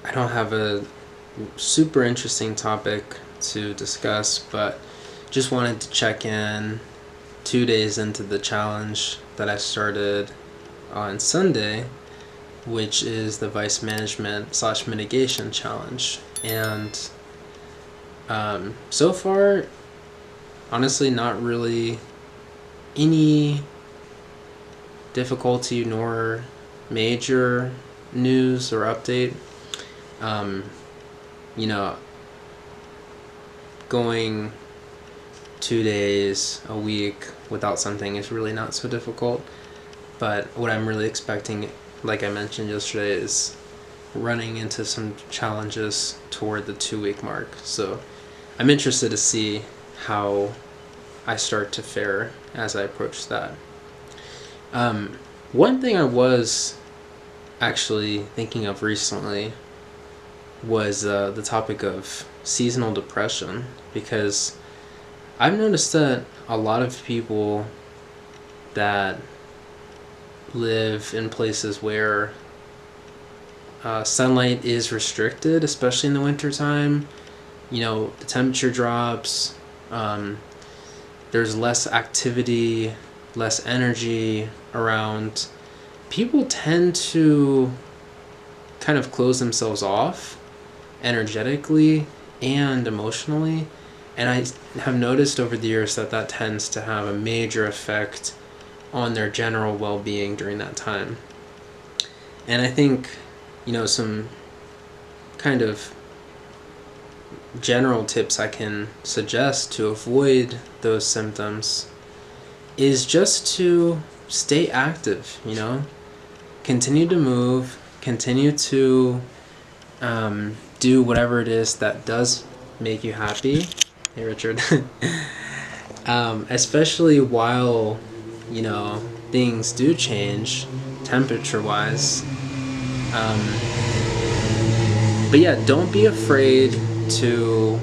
I don't have a super interesting topic to discuss, but just wanted to check in 2 days into the challenge that I started on Sunday, which is the vice management / mitigation challenge. And so far, honestly, not really any difficulty nor major news or update. Um, you know, going 2 days a week without something is really not so difficult. But what I'm really expecting, like I mentioned yesterday, is running into some challenges toward the 2 week mark. So I'm interested to see how I start to fare as I approach that. One thing I was actually thinking of recently was the topic of seasonal depression, because I've noticed that a lot of people that live in places where sunlight is restricted, especially in the wintertime, the temperature drops, there's less activity, less energy around. People tend to kind of close themselves off energetically and emotionally, and I have noticed over the years that tends to have a major effect on their general well-being during that time. And I think, some kind of general tips I can suggest to avoid those symptoms is just to stay active, continue to move, continue to do whatever it is that does make you happy. Hey, Richard. Especially while, things do change temperature-wise. But yeah, don't be afraid to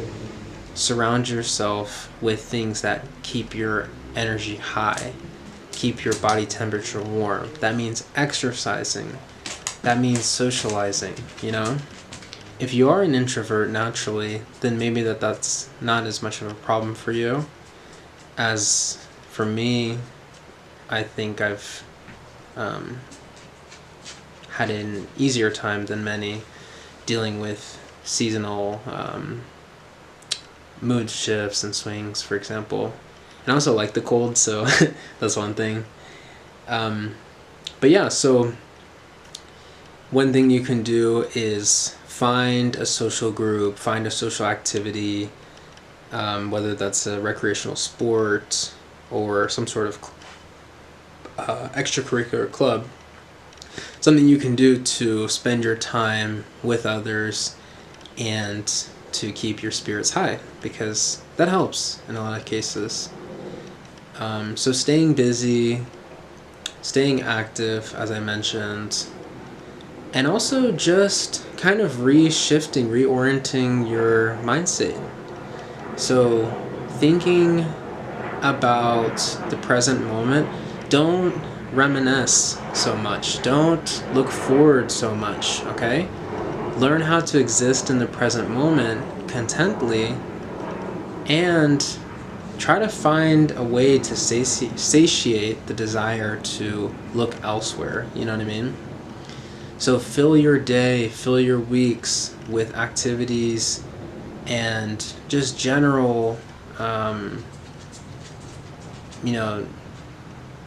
surround yourself with things that keep your energy high, keep your body temperature warm. That means exercising. That means socializing, If you are an introvert naturally, then maybe that's not as much of a problem for you. As for me, I think I've had an easier time than many dealing with seasonal mood shifts and swings, for example. And I also like the cold, so that's one thing. But yeah, so one thing you can do is find a social group, find a social activity, whether that's a recreational sport or some sort of extracurricular club. Something you can do to spend your time with others and to keep your spirits high, because that helps in a lot of cases. So staying busy, staying active, as I mentioned, and also just kind of reorienting your mindset. So thinking about the present moment, don't reminisce so much. Don't look forward so much, okay? Learn how to exist in the present moment contently, and try to find a way to satiate the desire to look elsewhere, you know what I mean? So fill your day, fill your weeks with activities and just general,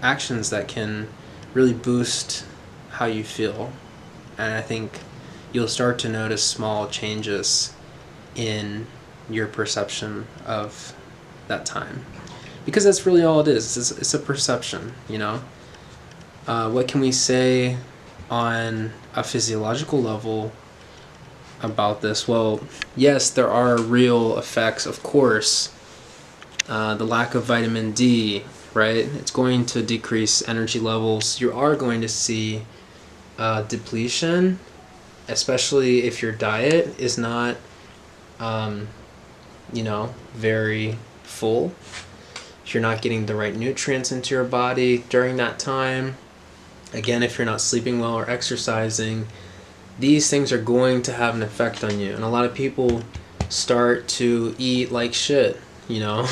actions that can really boost how you feel. And I think you'll start to notice small changes in your perception of that time. Because that's really all it is. It's a perception, What can we say on a physiological level about this? Well, yes, there are real effects, of course. The lack of vitamin D, right? It's going to decrease energy levels. You are going to see depletion, especially if your diet is not, very full. If you're not getting the right nutrients into your body during that time. Again, if you're not sleeping well or exercising, these things are going to have an effect on you. And a lot of people start to eat like shit, you know,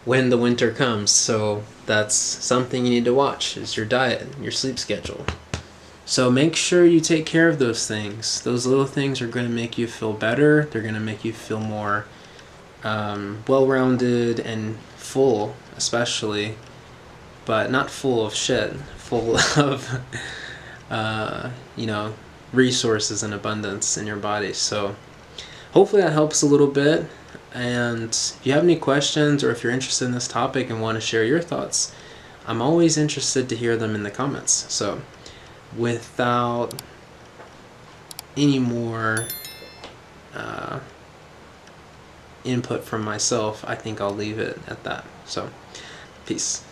when the winter comes. So that's something you need to watch, is your diet, your sleep schedule. So make sure you take care of those things. Those little things are going to make you feel better. They're going to make you feel more well-rounded and full, especially, but not full of shit, full of resources and abundance in your body. So hopefully that helps a little bit. And if you have any questions, or if you're interested in this topic and want to share your thoughts, I'm always interested to hear them in the comments. So without any more input from myself, I think I'll leave it at that. So peace.